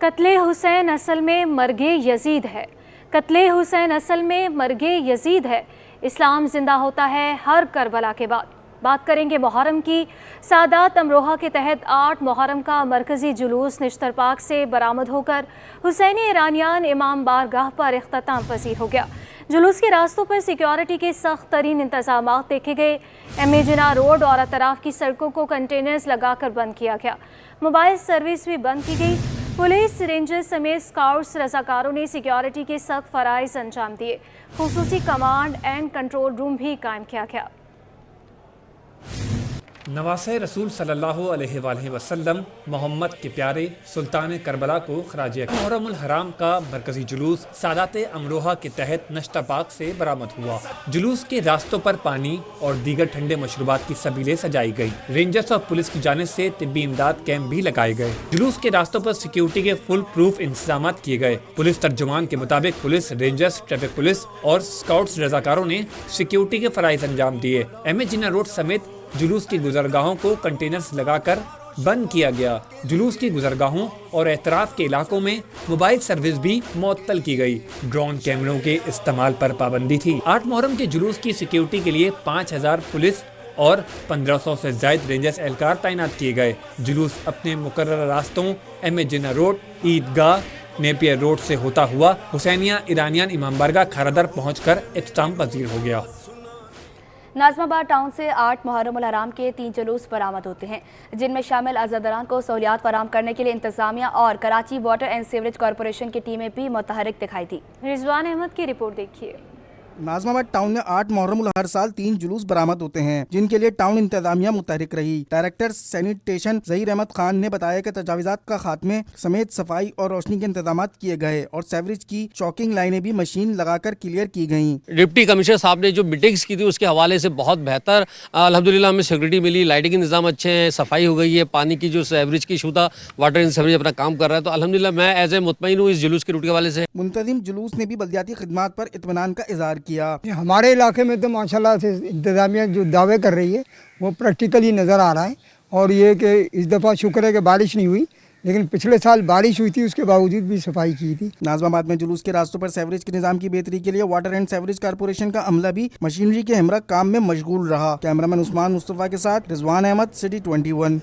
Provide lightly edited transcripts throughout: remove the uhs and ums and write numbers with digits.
قتل حسین اصل میں مرگ یزید ہے۔ قتل حسین اصل میں مرگ یزید ہے۔ اسلام زندہ ہوتا ہے ہر کربلا کے بعد۔ بات کریں گے محرم کی۔ سادات امروہہ کے تحت 8 محرم کا مرکزی جلوس نشتر پاک سے برآمد ہو کر حسینی ایرانیان امام بارگاہ پر اختتام پذیر ہو گیا۔ جلوس کے راستوں پر سیکیورٹی کے سخت ترین انتظامات دیکھے گئے۔ ایم اے جناح روڈ اور اطراف کی سڑکوں کو کنٹینرز لگا کر بند کیا گیا۔ موبائل سروس بھی بند کی گئی۔ پولیس رینجرز سمیت اسکاؤٹس رضاکاروں نے سیکیورٹی کے سخت فرائض انجام دیے۔ خصوصی کمانڈ اینڈ کنٹرول روم بھی قائم کیا گیا۔ نواسۂ رسول صلی اللہ علیہ وآلہ وسلم محمد کے پیارے سلطان کربلا کو خراج محرم الحرام کا مرکزی جلوس سادات امروہہ کے تحت نشتر پاک سے برآمد ہوا۔ جلوس کے راستوں پر پانی اور دیگر ٹھنڈے مشروبات کی سبیلیں سجائی گئی۔ رینجرز اور پولیس کی جانب سے طبی امداد کیمپ بھی لگائے گئے۔ جلوس کے راستوں پر سیکیورٹی کے فل پروف انتظامات کیے گئے۔ پولیس ترجمان کے مطابق پولیس، رینجرز، ٹریفک پولیس اور اسکاؤٹس رضاکاروں نے سیکیورٹی کے فرائض انجام دیے۔ ایم اے جناح روڈ سمیت جلوس کی گزرگاہوں کو کنٹینرز لگا کر بند کیا گیا۔ جلوس کی گزرگاہوں اور اطراف کے علاقوں میں موبائل سروس بھی معطل کی گئی۔ ڈرون کیمروں کے استعمال پر پابندی تھی۔ 8 محرم کے جلوس کی سیکیورٹی کے لیے 5000 پولیس اور 1500 سے زائد رینجرز اہلکار تعینات کیے گئے۔ جلوس اپنے مقررہ راستوں ایم اے جناح روڈ، عیدگاہ، نیپیر روڈ سے ہوتا ہوا حسینیہ ایرانیان امام بارگاہ کھارادر پہنچ کر اختتام پذیر ہو گیا۔ ناظم آباد ٹاؤن سے 8 محرم الحرام کے 3 جلوس برآمد ہوتے ہیں، جن میں شامل عزاداران کو سہولیات فراہم کرنے کے لیے انتظامیہ اور Karachi water and sewerage corporation کی ٹیمیں بھی متحرک دکھائی دی۔ رضوان احمد کی رپورٹ دیکھیے۔ ناظم آباد ٹاؤن میں 8 محرم ہر سال 3 جلوس برآمد ہوتے ہیں، جن کے لیے ٹاؤن انتظامیہ متحرک رہی۔ ڈائریکٹر سینیٹیشن ظہیر احمد خان نے بتایا کہ تجاوزات کا خاتمے سمیت صفائی اور روشنی کے انتظامات کیے گئے اور سیوریج کی چوکنگ لائنیں بھی مشین لگا کر کلیئر کی گئیں۔ ڈپٹی کمشنر صاحب نے جو میٹنگز کی تھی اس کے حوالے سے بہت بہتر الحمدللہ ہمیں سیکورٹی ملی، لائٹنگ کے نظام اچھے ہیں، صفائی ہو گئی ہے، پانی کی جو سیوریج کی ایشو تھا واٹر اینڈ سیوریج اپنا کام کر رہا ہے، تو الحمدللہ میں ایز اے مطمئن ہوں اس جلوس کے روٹ کے حوالے سے۔ منتظم جلوس نے بھی بلدیاتی خدمات پر اطمینان کا اظہار کیا۔ ہمارے علاقے میں تو ماشاءاللہ سے انتظامیہ جو دعوے کر رہی ہے وہ پریکٹیکلی نظر آ رہا ہے، اور یہ کہ اس دفعہ شکر ہے کہ بارش نہیں ہوئی، لیکن پچھلے سال بارش ہوئی تھی، اس کے باوجود بھی صفائی کی تھی۔ ناظم آباد میں جلوس کے راستوں پر سیوریج کے نظام کی بہتری کے لیے واٹر اینڈ سیوریج کارپوریشن کا عملہ بھی مشینری کے ہمراہ کام میں مشغول رہا۔ کیمرامین عثمان مصطفیٰ کے ساتھ رضوان احمد، سٹی 21۔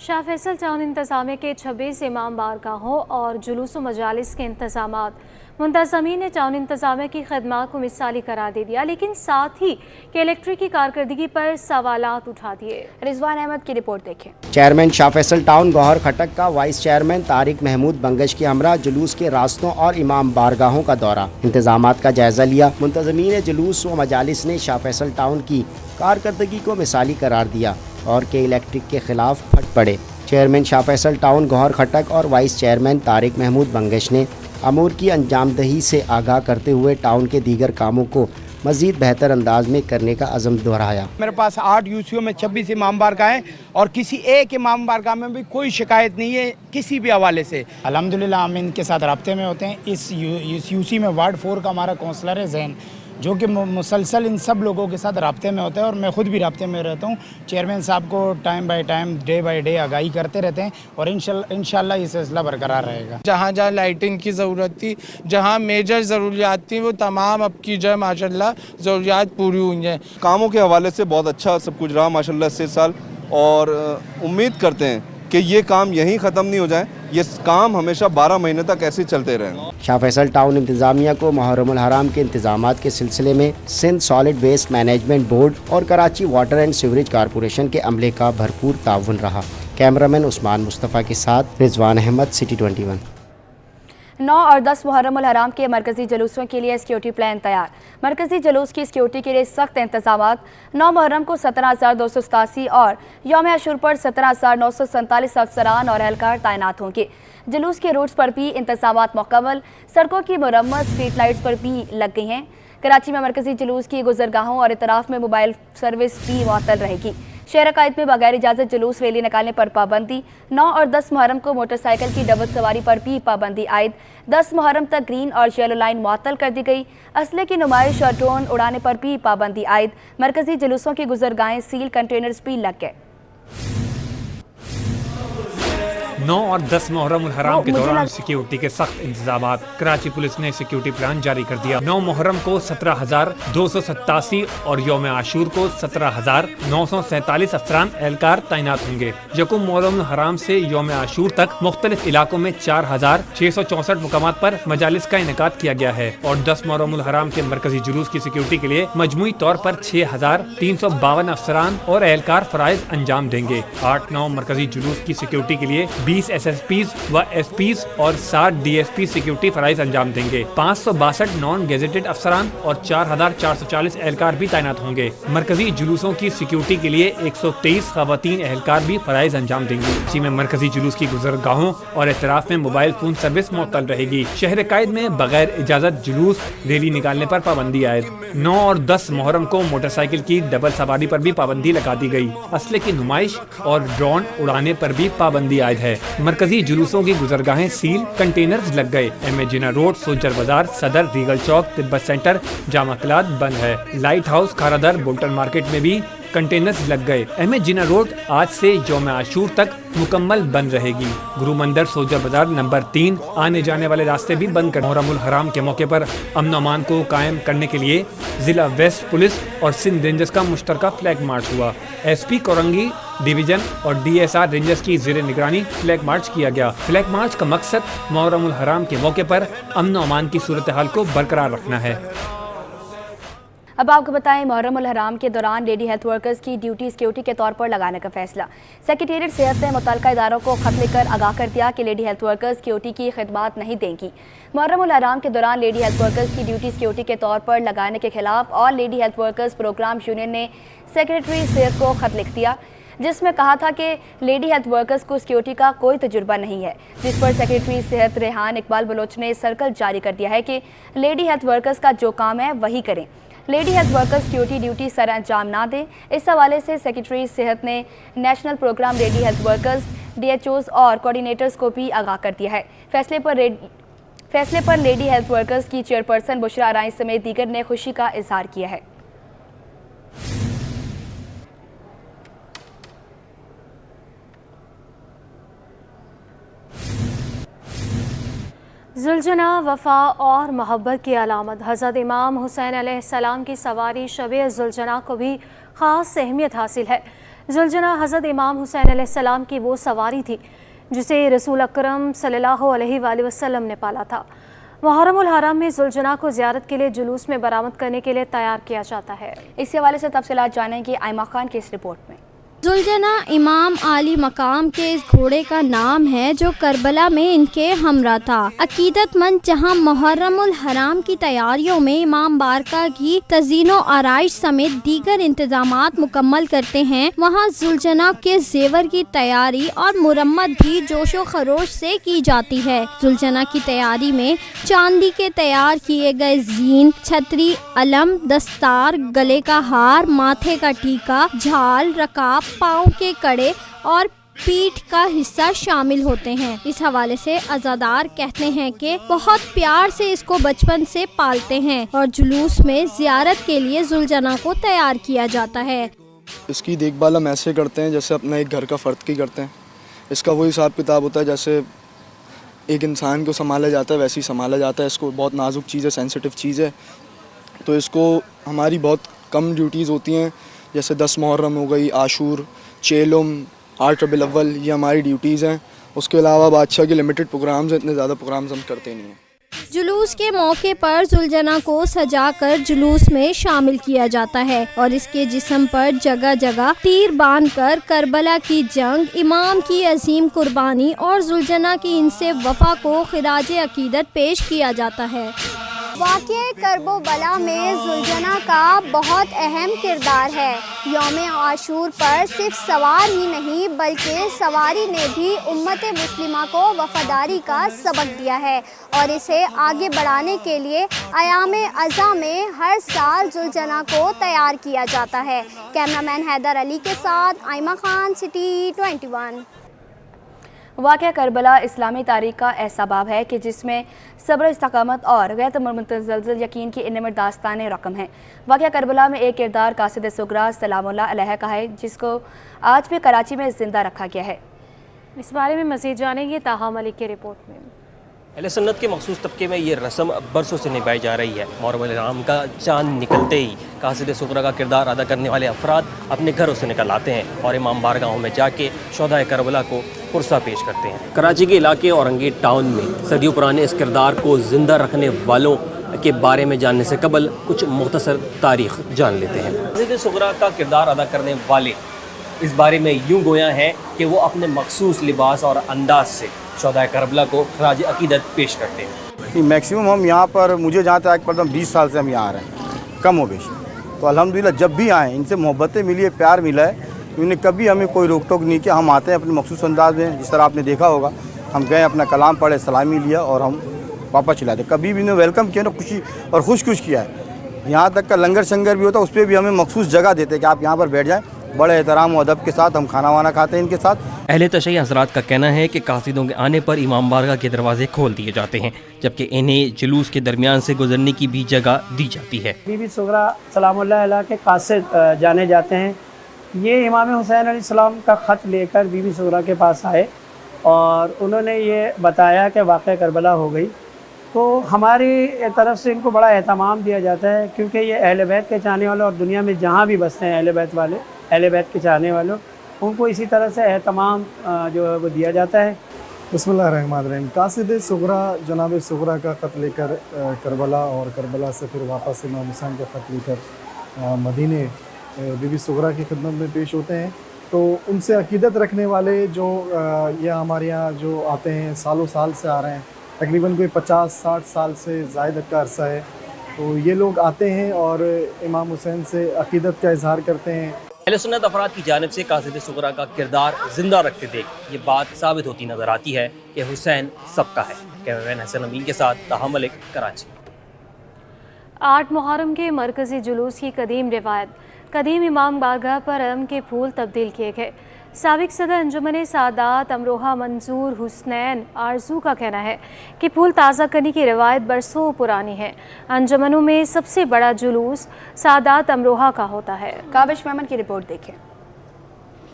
شاہ فیصل ٹاؤن انتظامیہ کے 26 امام بارگاہوں اور جلوس و مجالس کے انتظامات منتظمین نے ٹاؤن انتظامیہ کی خدمات کو مثالی قرار دے دیا، لیکن ساتھ ہی کہ الیکٹرک کی کارکردگی پر سوالات اٹھا دیے۔ رضوان احمد کی رپورٹ دیکھیں۔ چیئرمین شاہ فیصل ٹاؤن گوہر کھٹک کا وائس چیئرمین طارق محمود بنگش کے ہمراہ جلوس کے راستوں اور امام بارگاہوں کا دورہ، انتظامات کا جائزہ لیا۔ منتظمین جلوس و مجالس نے شاہ فیصل ٹاؤن کی کارکردگی کو مثالی قرار دیا اور کہ الیکٹرک کے خلاف پھٹ پڑے۔ چیئرمین شاہ فیصل ٹاؤن گوہر کھٹک اور وائس چیئرمین طارق محمود بنگش نے امور کی انجام دہی سے آگاہ کرتے ہوئے ٹاؤن کے دیگر کاموں کو مزید بہتر انداز میں کرنے کا عزم دہرایا۔ میرے پاس 8 یوسیوں میں 26 امام بارگاہ ہیں، اور کسی ایک امام بارگاہ میں بھی کوئی شکایت نہیں ہے کسی بھی حوالے سے۔ الحمدللہ ہم ان کے ساتھ رابطے میں ہوتے ہیں۔ اس یوسی میں وارڈ 4 کا ہمارا کونسلر ہے زین، جو کہ مسلسل ان سب لوگوں کے ساتھ رابطے میں ہوتا ہے، اور میں خود بھی رابطے میں رہتا ہوں۔ چیئرمین صاحب کو time by time, day by day آگاہی کرتے رہتے ہیں، اور انشاءاللہ یہ سلسلہ برقرار رہے گا۔ جہاں جہاں لائٹنگ کی ضرورت تھی، جہاں میجر ضروریات تھیں، وہ تمام اب کی جائے، ماشاءاللہ ضروریات پوری ہوئی ہیں۔ کاموں کے حوالے سے بہت اچھا سب کچھ رہا ماشاءاللہ اس سال، اور امید کرتے ہیں کہ یہ کام یہیں ختم نہیں ہو جائیں، یہ کام ہمیشہ 12 مہینے تک ایسے چلتے رہیں۔ شاہ فیصل ٹاؤن انتظامیہ کو محرم الحرام کے انتظامات کے سلسلے میں Sindh solid waste management board اور Karachi water and sewerage corporation کے عملے کا بھرپور تعاون رہا۔ کیمرامین عثمان مصطفیٰ کے ساتھ رضوان احمد، سٹی 21۔ 9 اور 10 محرم الحرام کے مرکزی جلوسوں کے لیے سیکیورٹی پلان تیار۔ مرکزی جلوس کی سیکیورٹی کے لیے سخت انتظامات۔ 9 محرم کو 17,287 اور یوم عاشور پر 17,947 افسران اور اہلکار تعینات ہوں گے۔ جلوس کے روٹس پر بھی انتظامات مکمل، سڑکوں کی مرمت، اسٹریٹ لائٹس پر بھی لگ گئی ہیں۔ کراچی میں مرکزی جلوس کی گزرگاہوں اور اطراف میں موبائل سروس بھی معطل رہے گی۔ شہر عقائد میں بغیر اجازت جلوس ریلی نکالنے پر پابندی۔ 9 اور 10 محرم کو موٹر سائیکل کی ڈبل سواری پر بھی پابندی عائد۔ 10 محرم تک گرین اور یلو لائن معطل کر دی گئی۔ اسلحے کی نمائش اور ڈرون اڑانے پر بھی پابندی عائد۔ مرکزی جلوسوں کی گزرگاہیں سیل کنٹینرز بھی لگ گئے۔ 9 और 10 मुहर्रम उल हराम के दौरान सिक्योरिटी के सख्त इंतजाम। कराची पुलिस ने सिक्योरिटी प्लान जारी कर दिया। 9 मुहर्रम को 17,287 और यौम आशूर को 17,947 अफसरान एहलकार तैनात होंगे। यकुम मुहर्रम उल हराम से यौम आशूर तक मुख्तलिफ इलाकों में 4,664 मुकामात पर मजालिस का इनेकाद किया गया है और 10 मुहर्रम उल हराम के मरकजी जुलूस की सिक्योरिटी के लिए मजमूई तौर पर 6,352 अफसरान और एहलकार फराइज अंजाम देंगे। 8-9 मरकजी जुलूस की सिक्योरिटी के लिए 20 SSPs व SPs और 60 DSP सिक्योरिटी फराइज अंजाम देंगे। 562 नॉन गेजेटेड अफसरान और 4,440 एहलकार भी तैनात होंगे। मरकजी जुलूसों की सिक्योरिटी के लिए 123 खवातीन एहलकार भी फराइज अंजाम देंगे। इसी में मरकजी जुलूस की गुजरगाहों और एतराफ में मोबाइल फोन सर्विस मुअत्तल रहेगी। शहर कायद में बगैर इजाजत जुलूस रैली निकालने पर पाबंदी आयद। 9 और 10 मुहर्रम को मोटरसाइकिल की डबल सवारी पर भी पाबंदी लगा दी गई। असले की नुमाइश और ड्रोन उड़ाने पर भी पाबंदी आयद है। मरकजी जुलूसों की गुजरगाहें सील, कंटेनर्स लग गए। एम ए जिना रोड, सोजर बाजार, सदर, रीगल चौक, तिब्बत सेंटर, जामा क्लाद बंद है। Light house, Kharadar, Bolton market में भी कंटेनर्स लग गए। अहमद जिना रोड आज से यौम आशूर तक मुकम्मल बंद रहेगी। गुरु मंदिर, सोजर बाजार नंबर 3 आने जाने वाले रास्ते भी बंद कर। मुहर्रम उल हराम के मौके पर अमन अमान को कायम करने के लिए जिला वेस्ट पुलिस और सिंध रेंजर्स का मुश्तरका फ्लैग मार्च हुआ। SP कोरंगी डिवीजन और DSR रेंजर्स की ज़ेरे निगरानी फ्लैग मार्च किया गया। फ्लैग मार्च का मकसद मुहर्रम उल हराम के मौके पर अमन अमान की सूरत हाल को बरकरार रखना है। अब आपको बताएं, मुहर्रम उल हराम के दौरान लेडी हेल्थ वर्कर्स की ड्यूटी सिक्योरिटी के तौर पर लगाने का फैसला। सेक्रेटेरिएट सेहत ने मुतल्लिका इदारों को खत लिखकर आगाह कर दिया कि लेडी हेल्थ वर्कर्स सिक्योरिटी की खिदमत नहीं देंगी। मुहर्रम उल हराम के दौरान लेडी हेल्थ वर्कर्स की ड्यूटी सिक्योरिटी के तौर पर लगाने के खिलाफ और lady health workers program union ने सेक्रेटरी सेहत को खत लिख दिया, जिसमें कहा था कि लेडी हेल्थ वर्कर्स को सिक्योरिटी का कोई तजुर्बा नहीं है, जिस पर सेक्रेटरी सेहत रेहान इकबाल बलोच ने सर्कल जारी कर दिया है कि लेडी हेल्थ वर्कर्स का जो काम है वही करें। Lady health workers security duty सर अंजाम ना दें। इस हवाले से सेक्रेटरी सेहत ने national program lady health workers, DHOs और कोऑर्डिनेटर्स को भी आगाह कर दिया है। फैसले पर लेडी हेल्थ वर्कर्स की चेयरपर्सन बुशरा राय समेत दीगर ने खुशी का इजहार किया है। जुलजना, वफ़ा और मोहब्बत की अलामत हज़रत इमाम हुसैन अलैहिस्सलाम की सवारी शब-ए जुलजना को भी ख़ास अहमियत हासिल है। जुलजना हज़रत इमाम हुसैन अलैहिस्सलाम की वो सवारी थी जिसे रसूल अकरम सल्लल्लाहु अलैहि वसल्लम ने पाला था। मुहर्रम उल हराम में जुलजना को ज़ियारत के लिए जुलूस में बरामद करने के लिए तैयार किया जाता है। इस हवाले से तफसीलात जानेंगे आयमा खान की इस रिपोर्ट में। जुलजना इमाम आली मकाम के इस घोड़े का नाम है जो करबला में इनके हमरा था। अकीदतमंद जहां मुहर्रम उल हराम की तैयारियों में इमाम बारका की तज़ीनो आराइश समेत दीगर इंतजामात मुकम्मल करते हैं, वहां जुलजना के जेवर की तैयारी और मुरम्मत भी जोशो खरोश से की जाती है। जुलजना की तैयारी में चांदी के तैयार किए गए जीन, छतरी, अलम, दस्तार, गले का हार, माथे का टीका, झाल, रकाब, पाँव के कड़े और पीठ का हिस्सा शामिल होते हैं। इस हवाले से अज़ादार कहते हैं कि बहुत प्यार से इसको बचपन से पालते हैं और जुलूस में ज़ियारत के लिए जुलजना को तैयार किया जाता है। इसकी देखभाल हम ऐसे करते हैं जैसे अपना एक घर का फ़र्द की करते हैं। इसका वही हिसाब किताब होता है जैसे एक इंसान को संभाला जाता है वैसे ही संभाला जाता है। इसको बहुत नाजुक चीज़ है, सेंसिटिव चीज़ है, तो इसको हमारी बहुत कम ड्यूटीज़ होती हैं। जैसे 10 मुहर्रम हो गई, आशूर, चेलुम, 8 रबीउल अव्वल, ये हमारी ड्यूटीज़ हैं। उसके अलावा बादशाह के लिमिटेड प्रोग्राम्स हैं, इतने ज़्यादा प्रोग्राम्स हम करते नहीं हैं। जुलूस के मौके पर जुलजना को सजाकर जुलूस में शामिल किया जाता है और इसके जिस्म पर जगह जगह तीर बांधकर करबला की जंग, इमाम की अजीम कुर्बानी और जुलजना की इनसे वफा को खिराज अकीदत पेश किया जाता है। वाक़या करबला में जुलजना का बहुत अहम किरदार है। यौम आशूर पर सिर्फ सवार ही नहीं बल्कि सवारी ने भी उम्मत मुस्लिमा को वफादारी का सबक दिया है और इसे आगे बढ़ाने के लिए अयाम अज़ा में हर साल जुलजना को तैयार किया जाता है। कैमरामैन हैदर अली के साथ आयमा खान, सिटी 21। वाक़या करबला इस्लामी तारीख़ का ऐसा बाब है कि जिसमें सब्र, इस्तकामत और गैर मुतज़लज़ल यकीन की इनमें दास्तान रकम है। वाक़या करबला में एक किरदार कासिद सुगरा सलामुल्लाह अलैह का है जिसको आज भी कराची में ज़िंदा रखा गया है। इस बारे में मज़ीद जानेंगे ताहा मलिक की रिपोर्ट में। अहले सुन्नत के मखसूस तबके में ये रस्म बरसों से निभाई जा रही है। मुहर्रम हराम का चांद निकलते ही कासिद सुगरा का किरदार अदा करने वाले अफराद अपने घरों से निकल आते हैं और इमाम बारगाहों में जाके शोहदाए करबला को पुरसा पेश करते हैं। कराची के इलाके औरंगेट टाउन में सदियों पुराने इस किरदार को ज़िंदा रखने वालों के बारे में जानने से कबल कुछ मुख्तसर तारीख़ जान लेते हैं। कासिद सुगरा का किरदार अदा करने वाले इस बारे में यूँ गोया हैं कि वो अपने मखसूस लिबास और अंदाज से शोहदाए करबला को खराज अकीदत पेश करते हैं। मैक्सिमम हम यहाँ पर, मुझे जहाँ तक पता 20 साल से हम यहाँ आ रहे हैं, कम हो बेशी। तो अल्हम्दुलिल्लाह जब भी आए इनसे मोहब्बतें मिली है, प्यार मिला है, इन्होंने कभी हमें कोई रोक टोक नहीं किया। हम आते हैं अपने मखसूस अंदाज में, जिस तरह आपने देखा होगा, हम गए अपना कलाम पढ़े, सलामी लिया और हम वापस चला दे। कभी भी इन्हें वेलकम किया ना, खुशी और खुश किया है। यहाँ तक का लंगर शंगर भी होता है, उस पर भी हमें मखसूस जगह देते हैं कि आप यहाँ पर बैठ जाएँ। बड़े एहतराम और अदब के साथ हम खाना वाना खाते हैं इनके साथ। अहले तशय्युई हज़रात का कहना है कि कासिदों के आने पर इमाम बारगाह के दरवाजे खोल दिए जाते हैं, जबकि इन्हें जुलूस के दरमियान से गुजरने की भी जगह दी जाती है। बीबी सुगरा सलामुल्लाह अलैहा के कासिद जाने जाते हैं। ये इमाम हुसैन अलैहिस्सलाम का ख़त लेकर बीबी सुगरा के पास आए और उन्होंने ये बताया कि वाक़या करबला हो गई। तो हमारी तरफ से इनको बड़ा एहतमाम दिया जाता है, क्योंकि ये अहले बैत के चाहने वाले और दुनिया में जहाँ भी बसते हैं अहले बैत वाले, अहले बैत के चाहने वालों, उनको इसी तरह से एहतमाम जो है वो दिया जाता है। बिस्मिल्लाहिर्रहमानिर्रहीम। कासिद सुगरा जनाब सुगरा का ख़त लेकर करबला और करबला से फिर वापस इमाम हुसैन का ख़त लेकर मदीने बीबी सुगरा की खिदमत में पेश होते हैं। तो उनसे अकीदत रखने वाले जो या हमारे यहाँ जो आते हैं, सालों साल से आ रहे हैं, तकरीबन कोई 50-60 साल से ज़ायद का अरसा है, तो ये लोग आते हैं और इमाम हुसैन से अकीदत का इजहार करते हैं। अहले सुन्नत अफराद की जानिब से कासिद सुगरा का किरदार जिंदा रखते देख ये बात साबित होती नज़र आती है कि हुसैन सबका है। कैमरामैन हसन अमीन के साथ ताहा मलिक, कराची। 8 मुहर्रम के मरकज़ी जुलूस की कदीम रिवायत, कदीम इमाम बारगाह पर अलम के फूल तब्दील किए गए। साबिक सदर अंजुमन सादात अमरोहा मंजूर हुसनैन आरजू का कहना है कि फूल ताज़ा करने की रिवायत बरसों पुरानी है। अंजुमनों में सबसे बड़ा जुलूस सादात अमरोहा का होता है। काबिश मेमन की रिपोर्ट देखें।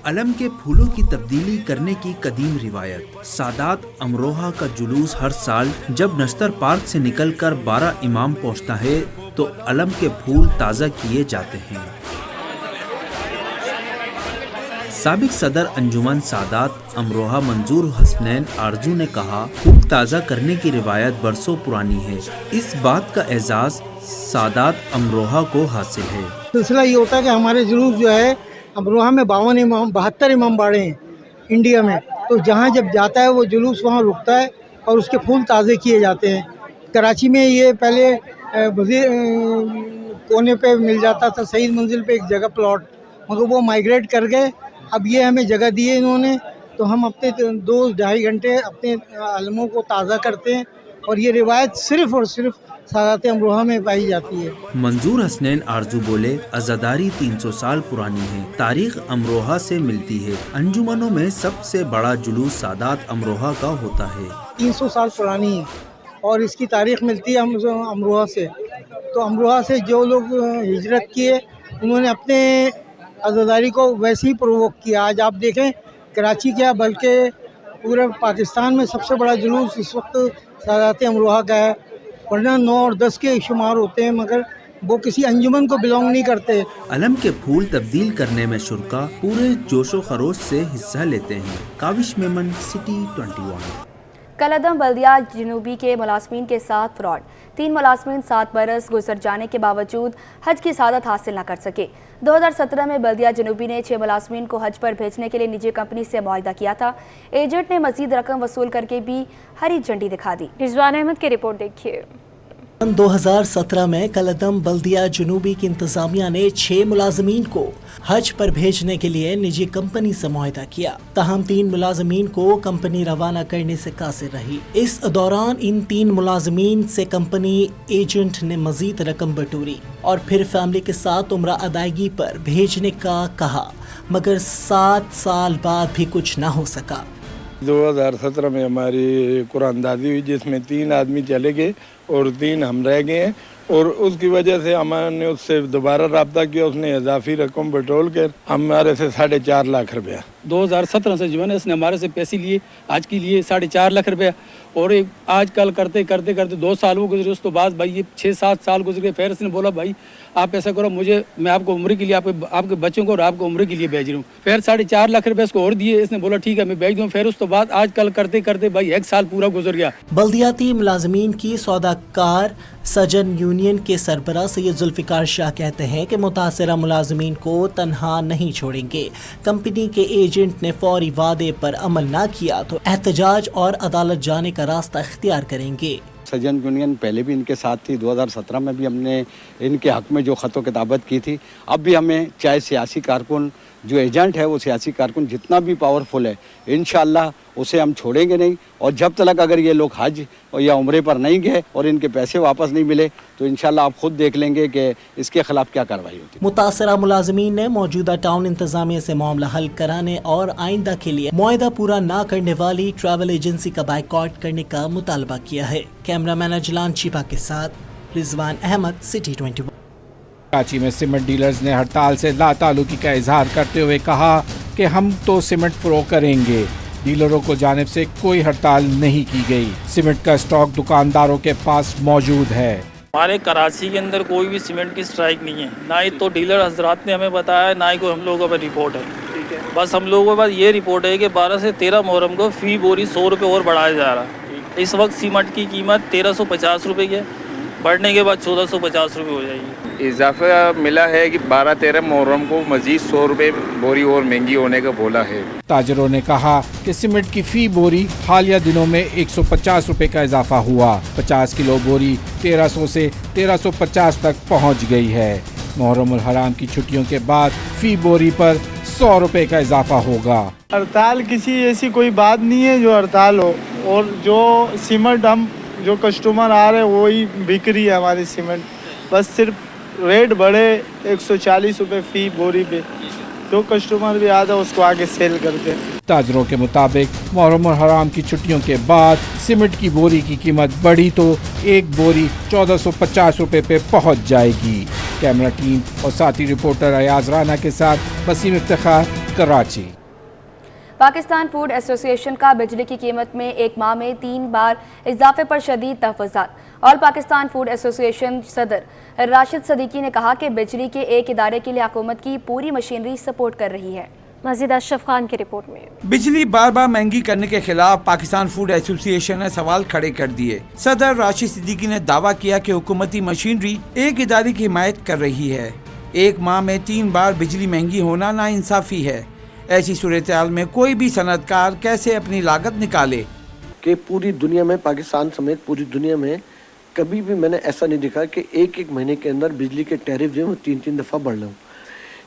अलम के फूलों की तब्दीली करने की कदीम रिवायत। सादात अमरोहा का जुलूस हर साल जब नश्तर पार्क से निकलकर 12 इमाम पहुंचता है तो अलम के फूल ताज़ा किए जाते हैं। साबिक सदर अंजुमन सादात अमरोहा मंजूर हुसनैन आरजू ने कहा, फूल ताज़ा करने की रिवायत बरसों पुरानी है। इस बात का एजाज़ सादात अमरोहा को हासिल है। सिलसिला ये होता है कि हमारे जुलूस जो है अमरोहा में 52 इमाम 72 इमाम बाड़े हैं इंडिया में, तो जहाँ जब जाता है वो जुलूस वहाँ रुकता है और उसके फूल ताज़े किए जाते हैं। कराची में ये पहले कोने पे मिल जाता था, सईद मंजिल पे एक जगह प्लॉट, मगर वो माइग्रेट कर गए। अब ये हमें जगह दी है इन्होंने, तो हम अपने 2-2.5 घंटे अपने आलमों को ताज़ा करते हैं और ये रिवायत सिर्फ़ और सिर्फ सादात अमरोहा में पाई जाती है। मंजूर हसनैन आरजू बोले, अज़ादारी 300 साल पुरानी है, तारीख अमरोहा से मिलती है। अंजुमनों में सबसे बड़ा जुलूस सादात अमरोहा का होता है। 300 साल पुरानी है और इसकी तारीख मिलती है अमरोहा से। तो अमरोहा से जो लोग हिजरत किए उन्होंने अपने आज़ादारी को वैसे ही प्रोवोक किया। आज आप देखें कराची क्या बल्कि पूरे पाकिस्तान में सबसे बड़ा जुलूस इस वक्त सादात अमरोहा का है, वरना 9 और 10 के शुमार होते हैं, मगर वो किसी अंजुमन को बिलोंग नहीं करते। अलम के फूल तब्दील करने में शुरका पूरे जोशो खरोश से हिस्सा लेते हैं। काविश मेमन, सिटी 21। कलअदम बल्दिया जनूबी के मुलाजमीन के साथ फ्रॉड। 3 मुलाजमीन 7 बरस गुजर जाने के बावजूद हज की सादत हासिल न कर सके। 2017 में बल्दिया जनूबी ने 6 मुलाजमीन को हज पर भेजने के लिए निजी कंपनी से मुआहदा किया था। एजेंट ने मजीद रकम वसूल करके भी हरी झंडी दिखा दी। रिजवान अहमद की रिपोर्ट देखिए। 2017 में कलअदम बल्दिया जनूबी की इंतजामिया ने 6 मुलाजमीन को हज पर भेजने के लिए निजी कंपनी से मुआहदा किया। ताहम 3 मुलाजमीन को कंपनी रवाना करने से कासिर रही। इस दौरान इन 3 मुलाजमीन से कंपनी एजेंट ने मजीद रकम बटोरी और फिर फैमिली के साथ उम्रा अदायगी पर भेजने का कहा, मगर 7 साल बाद भी कुछ न हो सका। 2017 में हमारी कुरानदाजी हुई जिसमें 3 आदमी चले गए और 3 हम रह गए हैं, और उसकी वजह से हमने उससे दोबारा रब्ता किया, उसने इजाफी रकम बटोल कर हमारे से 4.5 लाख रुपया 2017 से जो है ना इसने हमारे से पैसे लिए, आज के लिए 4.5 लाख रुपया, और एक आजकल करते करते करते 2 साल वो गुजरे, उस तो बाद भाई ये 6-7 साल गुजर गए। फिर इसने बोला भाई आप ऐसा करो, मैं आपको उम्र के लिए आपके बच्चों को और आपको उम्र के लिए भेज रहा हूँ। फिर 4.5 लाख रुपये इसको और दिए, इसने बोला ठीक है मैं भेज दूँ। फिर उस तो बाद आजकल करते करते भाई 1 साल पूरा गुजर गया। बल्दियाती मुलाजमीन की सौदाकार सजन यूनियन के सरबराह सैयद जुल्फिकार शाह कहते हैं कि मुतासरा मुलाजमीन को तनहा नहीं छोड़ेंगे। कंपनी के एजेंट ने फौरी वादे पर अमल न किया तो एहतजाज और अदालत जाने का रास्ता इख्तियार करेंगे। सजन यूनियन पहले भी इनके साथ थी, 2017 में भी हमने इनके हक में जो ख़त व किताबत की थी। अब भी हमें चाहे सियासी कारकुन जो एजेंट है वो सियासी कारकुन जितना भी पावरफुल है, इंशाअल्लाह उसे हम छोड़ेंगे नहीं। और जब तक अगर ये लोग हज या उम्रे पर नहीं गए और इनके पैसे वापस नहीं मिले तो इंशाअल्लाह आप खुद देख लेंगे कि इसके खिलाफ क्या कार्रवाई होती है। मुतासरा मुलाजमीन ने मौजूदा टाउन इंतजामिया से मामला हल कराने और आइंदा के लिए मुआहदा पूरा न करने वाली ट्रैवल एजेंसी का बाइकआउट करने का मुतालबा किया है। कैमरामैन अजलान चिपा के साथ रिजवान अहमद, सिटी 21। कराची में सीमेंट डीलर्स ने हड़ताल से लाताल्लुकी का इजहार करते हुए कहा कि हम तो सीमेंट फरोख्त करेंगे, डीलरों को जानिब से कोई हड़ताल नहीं की गई। सीमेंट का स्टॉक दुकानदारों के पास मौजूद है। हमारे कराची के अंदर कोई भी सीमेंट की स्ट्राइक नहीं है, ना ही तो डीलर हजरात ने हमें बताया, ना ही कोई हम लोगों पर रिपोर्ट है। बस हम लोगों के पास ये रिपोर्ट है कि 12 से 13 मुहर्रम को फ़ी बोरी 100 रुपये और बढ़ाया जा रहा है। इस वक्त सीमेंट की कीमत 1350 रुपये की है, बढ़ने के बाद 1450 रुपये हो जाएगी। इजाफा मिला है कि 12-13 मुहर्रम को मजीद 100 रुपये बोरी और महंगी होने का बोला है। ताजरों ने कहा कि सीमेंट की फी बोरी हालिया दिनों में 150 रुपये का इजाफा हुआ। 50 किलो बोरी 1300 से 1350 तक पहुंच गई है। मुहर्रमुल हराम की छुट्टियों के बाद फी बोरी पर 100 रुपये का इजाफा होगा। हड़ताल किसी ऐसी कोई बात नहीं है जो हड़ताल हो, और जो सीमेंट हम जो कस्टमर आ रहे हैं वही बिक रही है हमारी सीमेंट। बस सिर्फ रेट बढ़े 140 रुपये फ़ी बोरी पे, जो कस्टमर भी आता है उसको आगे सेल करते हैं। ताजरों के मुताबिक मुहर्रम हराम की छुट्टियों के बाद सीमेंट की बोरी की कीमत बढ़ी तो एक बोरी 1450 रुपये पे पहुंच जाएगी। कैमरा टीम और साथी रिपोर्टर अयाज राना के साथ वसीम इफ्तिखार, कराची। पाकिस्तान फूड एसोसिएशन का बिजली की कीमत में एक माह में 3 बार इजाफे पर शदीद तहफ़्फ़ुज़ात। ऑल पाकिस्तान फूड एसोसिएशन सदर राशिद सदीकी ने कहा कि बिजली के एक इदारे के लिए हुकूमत की पूरी मशीनरी सपोर्ट कर रही है। मज़ीद अशरफ खान की रिपोर्ट में। बिजली बार बार महंगी करने के खिलाफ पाकिस्तान फूड एसोसिएशन ने सवाल खड़े कर दिए। सदर राशिद सिद्दीकी ने दावा किया कि हुकूमती मशीनरी एक इदारे की हिमायत कर रही है। एक माह में 3 बार बिजली महंगी होना नाइंसाफ़ी है। ऐसी सूरत-ए-हाल में कोई भी सनअतकार कैसे अपनी लागत निकाले। कि पूरी दुनिया में, पाकिस्तान समेत पूरी दुनिया में कभी भी मैंने ऐसा नहीं देखा कि एक महीने के अंदर बिजली के टैरिफ जो है वो 3 दफ़ा बढ़ रहे हों।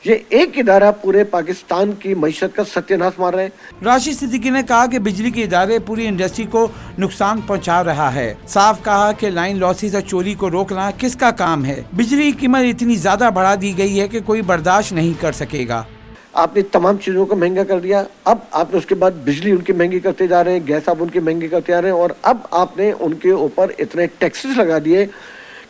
ये एक इदारा पूरे पाकिस्तान की मईशत का सत्यानाश मार रहे हैं। राशिद सिद्दीकी ने कहा कि बिजली के इदारे पूरी इंडस्ट्री को नुकसान पहुंचा रहा है। साफ कहा कि लाइन लॉसेस और चोरी को रोकना किसका काम है। बिजली की कीमत इतनी ज्यादा बढ़ा दी गई है कि कोई बर्दाश्त नहीं कर सकेगा। आपने तमाम चीज़ों को महंगा कर दिया, अब आपने उसके बाद बिजली उनकी महंगी करते जा रहे हैं, गैस आप उनकी महंगी करते जा रहे हैं, और अब आपने उनके ऊपर इतने टैक्सेस लगा दिए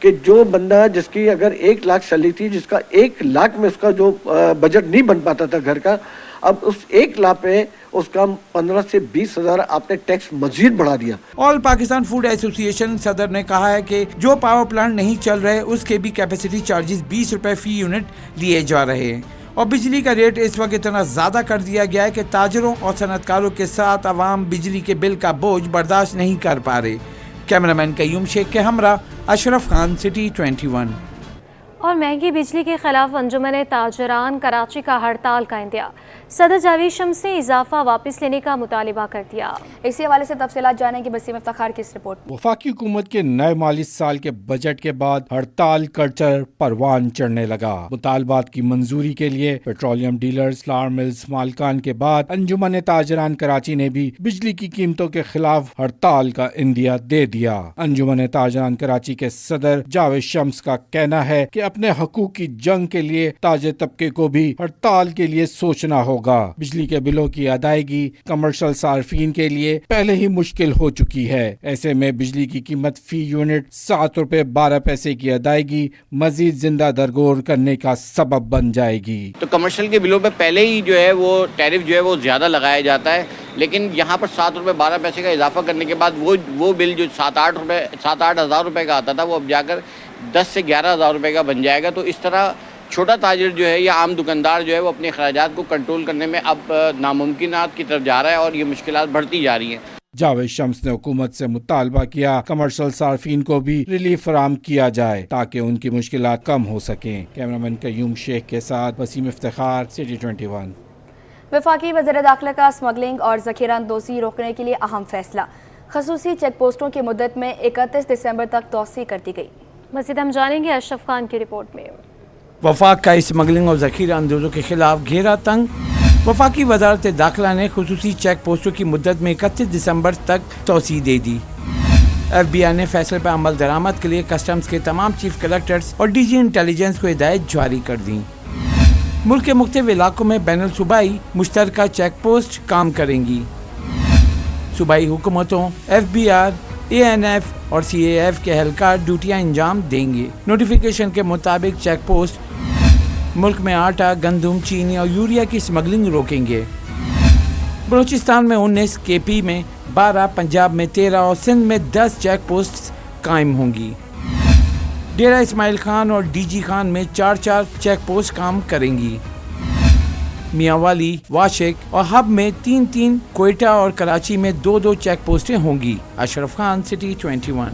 कि जो बंदा जिसकी अगर 1 लाख सैलरी थी, जिसका 1 लाख में उसका जो बजट नहीं बन पाता था घर का, अब उस 1 लाख पे उसका 15 से 20 हज़ार आपने टैक्स मजीद बढ़ा दिया। ऑल पाकिस्तान फूड एसोसिएशन सदर ने कहा है कि जो पावर प्लांट नहीं चल रहे उसके भी कैपेसिटी चार्जेस 20 रुपए फी यूनिट लिए जा रहे हैं, और बिजली का रेट इस वक्त इतना ज़्यादा कर दिया गया है कि ताजरों और सनअतकारों के साथ आवाम बिजली के बिल का बोझ बर्दाश्त नहीं कर पा रहे। कैमरामैन कयूम शेख के हमरा अशरफ खान, सिटी 21। और महंगी बिजली के खिलाफ अंजुमन ताजरान कराची का हड़ताल का इंतहा। सदर जावेद शम्स ने इजाफा वापस लेने का मुतालिबा कर दिया। इसी हवाले से तफसीलात जानेंगे वसीम इफ्तिखार की इस रिपोर्ट में। वफाकी हुकूमत के नए माली साल के बजट के बाद हड़ताल कल्चर परवान चढ़ने लगा। मुतालबात की मंजूरी के लिए पेट्रोलियम डीलर्स, फ्लावर मिल्स मालकान के बाद अंजुमन ताजरान कराची ने भी बिजली की कीमतों के खिलाफ हड़ताल का इंदिया दे दिया। अंजुमन ताजरान कराची के सदर जावेद शम्स का कहना है कि अपने हकूक की जंग के लिए ताजे तबके को भी हड़ताल के लिए सोचना होगा। होगा। बिजली के बिलों की अदायगी कमर्शियल सार्फिन के लिए पहले ही मुश्किल हो चुकी है। ऐसे में बिजली की कीमत फी यूनिट 7 रुपए 12 पैसे की अदायगी मजीद जिंदा दरगोर करने का सबब बन जाएगी। तो कमर्शियल के बिलों पे पहले ही जो है वो टैरिफ जो है वो ज़्यादा लगाया जाता है, लेकिन यहाँ पर 7 रुपये 12 पैसे का इजाफा करने के बाद वो बिल जो 7-8 हज़ार रुपये का आता था वो अब जाकर 10 से 11 हज़ार रुपये का बन जाएगा। तो इस तरह छोटा ताजिर जो है या आम दुकानदार जो है वो अपने अखराजात को कंट्रोल करने में अब नामुमकिनात की तरफ जा रहा है और ये मुश्किलात बढ़ती जा रही हैं। जावेद शम्स ने हुकूमत से मुतालबा किया कमर्शियल सार्फिन को भी रिलीफ फराहम किया जाए ताकि उनकी मुश्किलात कम हो सकें। कैमरामैन कयूम शेख के साथ वसीम इफ्तिखार, सिटी 21। वफाकी वज़ीर दाखिला का स्मगलिंग और ज़ख़ीरा अंदोज़ी रोकने के लिए अहम फैसला। खसूसी चेक पोस्टों की मुद्दत में 31 दिसंबर तक तौसी कर दी गई। मज़ीद हम जानेंगे अशरफ खान की रिपोर्ट में। वफाक का स्मगलिंग और ज़ख़ीरा अंदोज़ों के खिलाफ घेरा तंग। वफाकी वज़ारत दाखिला ने खुसूसी चेक पोस्टों की मुद्दत में 31 दिसंबर तक तौसी दे दी। FBI ने फैसले पर अमल दरामद के लिए कस्टम्स के तमाम चीफ कलेक्टर्स और DG इंटेलिजेंस को हिदायत जारी कर दी। मुल्क के मुख्तलिफ इलाकों में बैनुल सूबाई मुश्तरका चेक पोस्ट काम करेंगी। सूबाई हुकूमतों, FBR, ANF और CAF के एहलकार ड्यूटियां अंजाम देंगे। नोटिफिकेशन के मुताबिक चेक पोस्ट मुल्क में आटा, गंदम, चीनी और यूरिया की स्मगलिंग रोकेंगे। बलूचिस्तान में 19, KP में 12, पंजाब में 13 और सिंध में 10 चेक पोस्ट कायम होंगी। डेरा इस्माइल खान और DG खान में 4-4 चेक पोस्ट काम करेंगी। मियांवाली, वाशिक और हब में 3-3, कोयटा और कराची में 2-2 चेक पोस्टें होंगी। अशरफ खान, सिटी 21।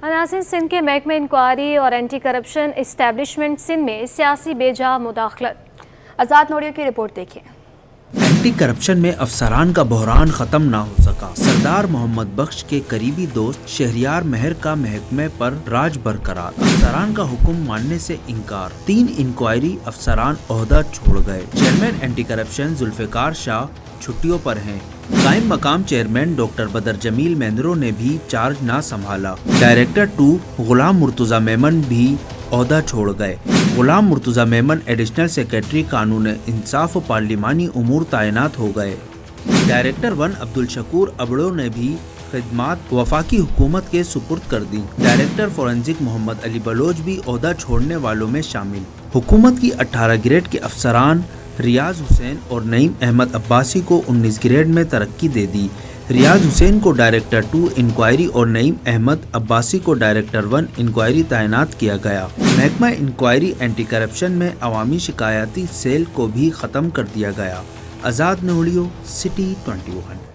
अनासिन सिंध के महकमे इंक्वायरी और एंटी करप्शन इस्टेब्लिशमेंट सिंध में सियासी बेजा मुदाखलत। आज़ाद नोडियो की रिपोर्ट देखिए। एंटी करप्शन में अफसरान का बहरान खत्म ना हो सका। सरदार मोहम्मद बख्श के करीबी दोस्त शहरियार महर का महकमे पर राज बरकरार। अफसरान का हुक्म मानने से इनकार। 3 इंक्वायरी अफसरान ओहदा छोड़ गए। Chairman anti corruption Zulfiqar Shah छुट्टियों पर हैं। कायम मकाम चेयरमैन डॉक्टर बदर जमील मेंद्रो ने भी चार्ज ना संभाला। डायरेक्टर 2 गुलाम मुर्तुजा मेमन भी ओहदा छोड़ गए। गुलाम मुर्तुजा मेमन एडिशनल सेक्रेटरी कानून इंसाफ व पार्लिमानी उमूर तैनात हो गए। डायरेक्टर 1 अब्दुल शकूर अबड़ो ने भी खिदमात वफाकी हुकूमत के सुपुर्द कर दी। डायरेक्टर फोरेंसिक मोहम्मद अली बलोच भी ओहदा छोड़ने वालों में शामिल। हुकूमत की 18 ग्रेड के अफसरान रियाज हुसैन और नईम अहमद अब्बासी को 19 ग्रेड में तरक्की दे दी। रियाज हुसैन को डायरेक्टर 2 इंक्वायरी और नईम अहमद अब्बासी को डायरेक्टर 1 इंक्वायरी तैनात किया गया। महकमा इंक्वायरी एंटी करप्शन में अवामी शिकायती सेल को भी ख़त्म कर दिया गया। आज़ाद नोडियो, सिटी 21।